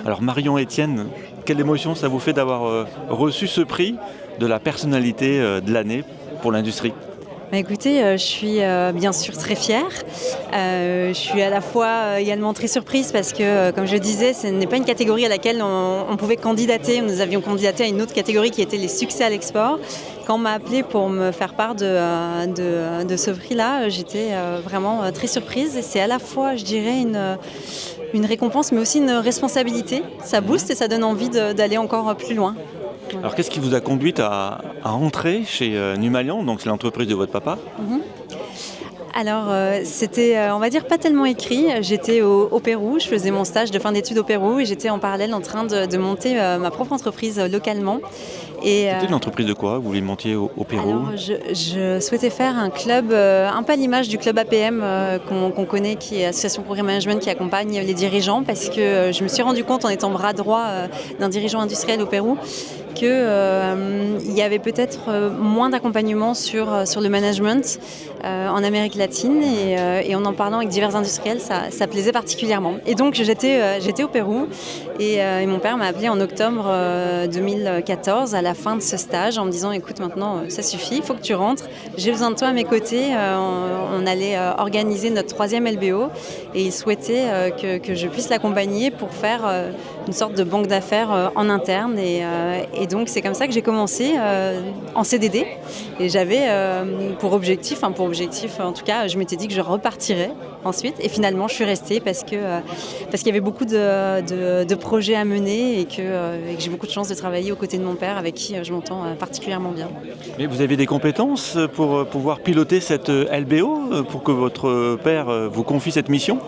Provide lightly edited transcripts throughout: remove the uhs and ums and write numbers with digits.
Alors Marion Etienne, quelle émotion ça vous fait d'avoir reçu ce prix de la personnalité de l'année pour l'industrie? Bah, écoutez, je suis bien sûr très fière. Je suis à la fois également très surprise parce que, comme je disais, ce n'est pas une catégorie à laquelle on pouvait candidater. Nous avions candidaté à une autre catégorie qui était les succès à l'export. Quand on m'a appelée pour me faire part de ce prix-là, j'étais vraiment très surprise. Et c'est à la fois, je dirais, une récompense, mais aussi une responsabilité. Ça booste et ça donne envie d'aller encore plus loin. Alors qu'est-ce qui vous a conduite à entrer chez Numalian, donc c'est l'entreprise de votre papa? Alors, c'était, on va dire, pas tellement écrit. J'étais au Pérou, je faisais mon stage de fin d'études au Pérou et j'étais en parallèle en train de monter ma propre entreprise localement. C'était une entreprise de quoi? Vous voulez monter au Pérou? Alors, je souhaitais faire un club, un peu à l'image du club APM qu'on connaît, qui est Association Programme Management, qui accompagne les dirigeants, parce que je me suis rendu compte en étant bras droit d'un dirigeant industriel au Pérou qu'il y avait peut-être moins d'accompagnement sur le management en Amérique latine et en parlant avec divers industriels, ça plaisait particulièrement. Et donc j'étais au Pérou et mon père m'a appelé en octobre 2014 à la fin de ce stage en me disant: écoute, maintenant ça suffit, il faut que tu rentres, j'ai besoin de toi à mes côtés. On allait organiser notre 3e LBO et il souhaitait que je puisse l'accompagner pour faire une sorte de banque d'affaires en interne et donc c'est comme ça que j'ai commencé en CDD et j'avais pour objectif en tout cas, je m'étais dit que je repartirais ensuite et finalement je suis restée parce qu'il y avait beaucoup de projets à mener et que j'ai beaucoup de chance de travailler aux côtés de mon père avec qui je m'entends particulièrement bien. Mais vous avez des compétences pour pouvoir piloter cette LBO, pour que votre père vous confie cette mission?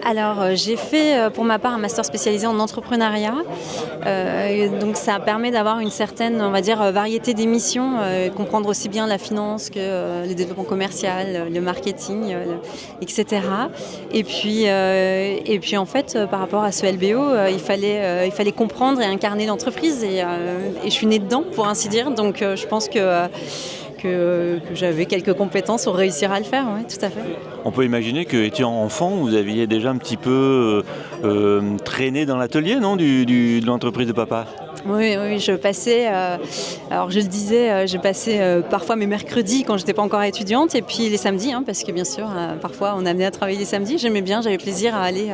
Alors, j'ai fait pour ma part un master spécialisé en entrepreneuriat. Donc ça permet d'avoir une certaine, on va dire, variété des missions, comprendre aussi bien la finance que le développement commercial, le marketing, etc. Et puis en fait, par rapport à ce LBO, il fallait comprendre et incarner l'entreprise et je suis née dedans, pour ainsi dire. Donc je pense que j'avais quelques compétences pour réussir à le faire, oui, tout à fait. On peut imaginer que, étant enfant, vous aviez déjà un petit peu traîné dans l'atelier, non, de l'entreprise de papa? Oui, je passais, alors je le disais, j'ai passé parfois mes mercredis quand j'étais pas encore étudiante et puis les samedis, parce que bien sûr, parfois on amenait à travailler les samedis. J'aimais bien, j'avais plaisir à aller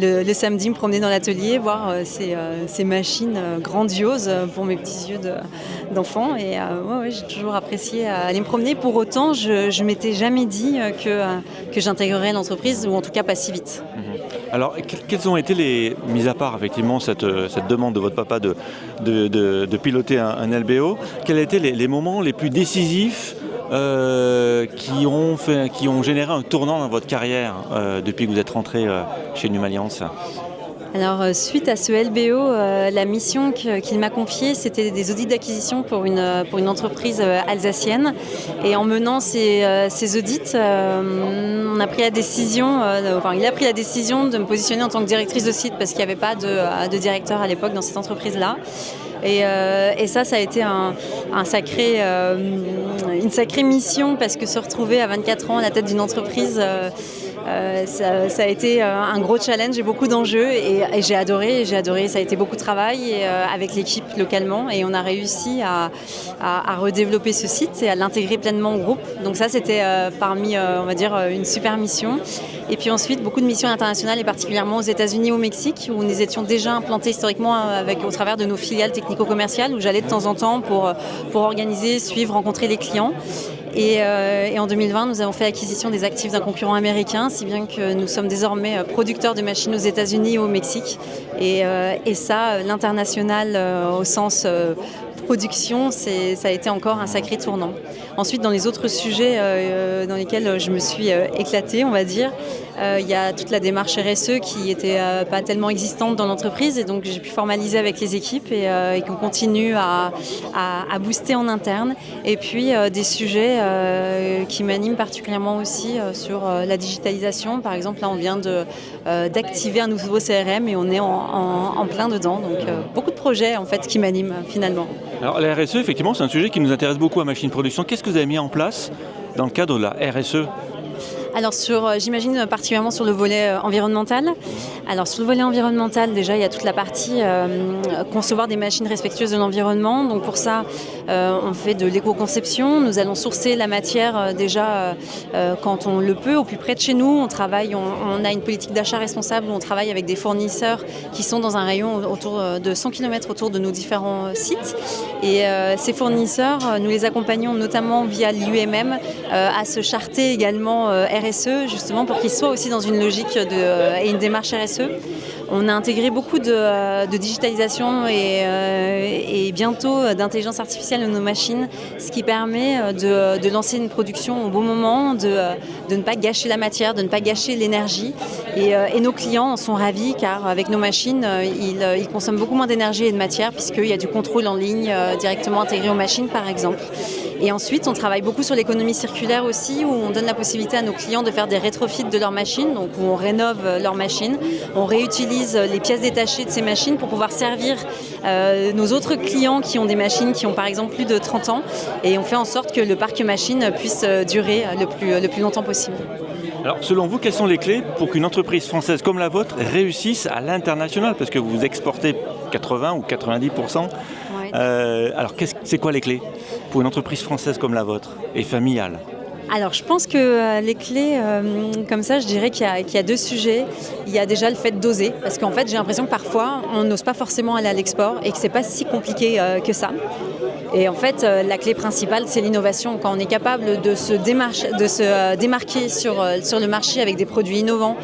le samedi me promener dans l'atelier, voir ces machines grandioses pour mes petits yeux d'enfant. Et j'ai toujours apprécié aller me promener. Pour autant, je m'étais jamais dit que j'intégrerais l'entreprise, ou en tout cas pas si vite. Alors, quels ont été mis à part effectivement cette demande de votre papa de piloter un LBO, quels étaient les moments les plus décisifs qui ont généré un tournant dans votre carrière depuis que vous êtes rentré chez Numaliance? Alors, suite à ce LBO, la mission qu'il m'a confiée, c'était des audits d'acquisition pour une entreprise alsacienne. Et en menant ces audits, il a pris la décision de me positionner en tant que directrice de site parce qu'il n'y avait pas de directeur à l'époque dans cette entreprise-là. Et ça a été une sacrée mission parce que se retrouver à 24 ans à la tête d'une entreprise, ça a été un gros challenge et beaucoup d'enjeux et j'ai adoré, ça a été beaucoup de travail avec l'équipe localement et on a réussi à redévelopper ce site et à l'intégrer pleinement au groupe. Donc ça c'était parmi, on va dire, une super mission. Et puis ensuite beaucoup de missions internationales et particulièrement aux États-Unis et au Mexique où nous étions déjà implantés historiquement au travers de nos filiales technico-commerciales où j'allais de temps en temps pour organiser, suivre, rencontrer les clients. Et en 2020, nous avons fait l'acquisition des actifs d'un concurrent américain, si bien que nous sommes désormais producteurs de machines aux États-Unis et au Mexique. Et ça, l'international au sens production, ça a été encore un sacré tournant. Ensuite, dans les autres sujets dans lesquels je me suis éclatée, on va dire, il y a toute la démarche RSE qui n'était pas tellement existante dans l'entreprise et donc j'ai pu formaliser avec les équipes et qu'on continue à booster en interne. Et puis des sujets qui m'animent particulièrement aussi sur la digitalisation. Par exemple, là, on vient d'activer un nouveau CRM et on est en plein dedans. Donc beaucoup de projets en fait qui m'animent finalement. Alors la RSE, effectivement, c'est un sujet qui nous intéresse beaucoup à Machine Production. Qu'est-ce que vous avez mis en place dans le cadre de la RSE ? Alors j'imagine particulièrement sur le volet environnemental. Alors sur le volet environnemental, déjà il y a toute la partie concevoir des machines respectueuses de l'environnement. Donc pour ça, on fait de l'éco-conception. Nous allons sourcer la matière déjà quand on le peut, au plus près de chez nous. On a une politique d'achat responsable où on travaille avec des fournisseurs qui sont dans un rayon autour de 100 km autour de nos différents sites. Et ces fournisseurs, nous les accompagnons notamment via l'UMM à se charter également RSE, justement pour qu'ils soient aussi dans une logique et une démarche RSE. On a intégré beaucoup de digitalisation et bientôt d'intelligence artificielle dans nos machines, ce qui permet de lancer une production au bon moment, de ne pas gâcher la matière, de ne pas gâcher l'énergie. Et nos clients en sont ravis car avec nos machines, ils consomment beaucoup moins d'énergie et de matière puisqu'il y a du contrôle en ligne directement intégré aux machines par exemple. Et ensuite, on travaille beaucoup sur l'économie circulaire aussi, où on donne la possibilité à nos clients de faire des rétrofits de leurs machines, donc où on rénove leurs machines, on réutilise les pièces détachées de ces machines pour pouvoir servir nos autres clients qui ont des machines qui ont par exemple plus de 30 ans, et on fait en sorte que le parc machine puisse durer le plus longtemps possible. Alors, selon vous, quelles sont les clés pour qu'une entreprise française comme la vôtre réussisse à l'international? Parce que vous exportez 80 ou 90%. Ouais. Alors, c'est quoi les clés pour une entreprise française comme la vôtre et familiale? Alors je pense que les clés, comme ça, je dirais qu'il y a deux sujets. Il y a déjà le fait d'oser, parce qu'en fait j'ai l'impression que parfois on n'ose pas forcément aller à l'export et que c'est pas si compliqué que ça. Et en fait la clé principale c'est l'innovation. Quand on est capable de se démarquer sur le marché avec des produits innovants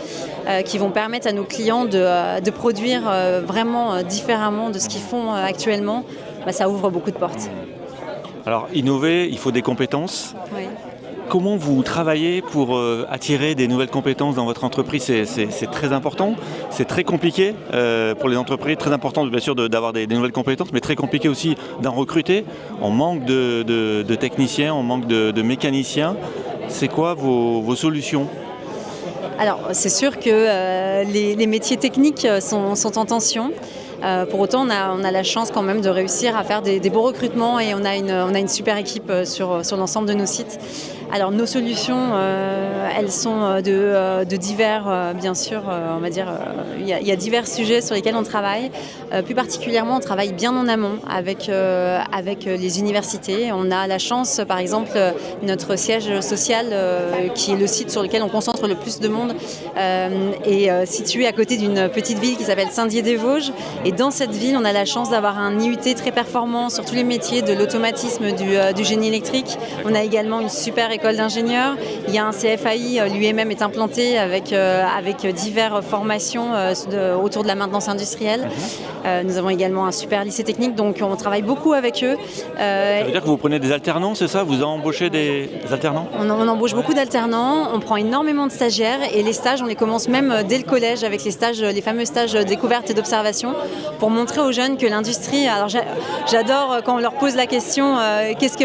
qui vont permettre à nos clients de produire vraiment différemment de ce qu'ils font actuellement, ça ouvre beaucoup de portes. Alors innover, il faut des compétences. Oui. Comment vous travaillez pour attirer des nouvelles compétences dans votre entreprise? C'est très important, c'est très compliqué pour les entreprises, très important bien sûr d'avoir des nouvelles compétences, mais très compliqué aussi d'en recruter. On manque de techniciens, on manque de mécaniciens. C'est quoi vos solutions? Alors c'est sûr que les métiers techniques sont en tension. Pour autant, on a la chance quand même de réussir à faire des beaux recrutements et on a une super équipe sur l'ensemble de nos sites. Alors nos solutions, elles sont de divers, bien sûr, on va dire, il y a divers sujets sur lesquels on travaille. Plus particulièrement, on travaille bien en amont avec les universités. On a la chance, par exemple, notre siège social, qui est le site sur lequel on concentre le plus de monde, est situé à côté d'une petite ville qui s'appelle Saint-Dié-des-Vosges. Et dans cette ville, on a la chance d'avoir un IUT très performant sur tous les métiers de l'automatisme, du génie électrique. On a également une super école d'ingénieurs. Il y a un CFAI, l'UMM est implanté avec diverses formations autour de la maintenance industrielle. Nous avons également un super lycée technique, donc on travaille beaucoup avec eux. Ça veut dire que vous prenez des alternants, c'est ça? Vous embauchez des alternants? On embauche beaucoup d'alternants, on prend énormément de stagiaires et les stages, on les commence même dès le collège avec les fameux stages découverte et d'observation pour montrer aux jeunes que l'industrie... Alors j'adore quand on leur pose la question qu'est-ce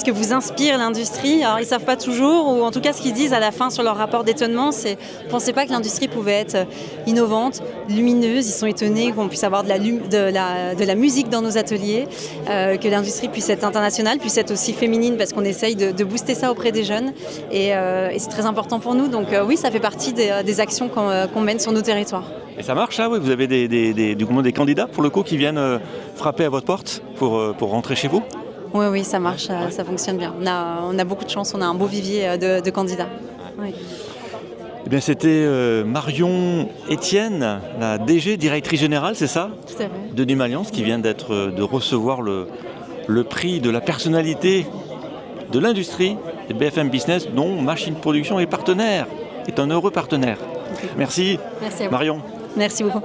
que vous inspire l'industrie? Alors ils ne savent pas toujours, ou en tout cas ce qu'ils disent à la fin sur leur rapport d'étonnement, c'est « pensez pas que l'industrie pouvait être innovante, lumineuse ». Ils sont étonnés qu'on puisse avoir de la musique dans nos ateliers, que l'industrie puisse être internationale, puisse être aussi féminine, parce qu'on essaye de booster ça auprès des jeunes. Et c'est très important pour nous. Donc oui, ça fait partie des actions qu'on mène sur nos territoires. Et ça marche, ça, oui? Vous avez des candidats, pour le coup, qui viennent frapper à votre porte pour rentrer chez vous? Oui, ça marche, ça fonctionne bien. On a beaucoup de chance, on a un beau vivier de candidats. Oui. Eh bien, c'était Marion Etienne, la DG, directrice générale, c'est ça? Tout à fait. De Num-Alliance, qui vient de recevoir le prix de la personnalité de l'industrie de BFM Business, dont Machine Production est un heureux partenaire. Okay. Merci à vous. Marion. Merci beaucoup.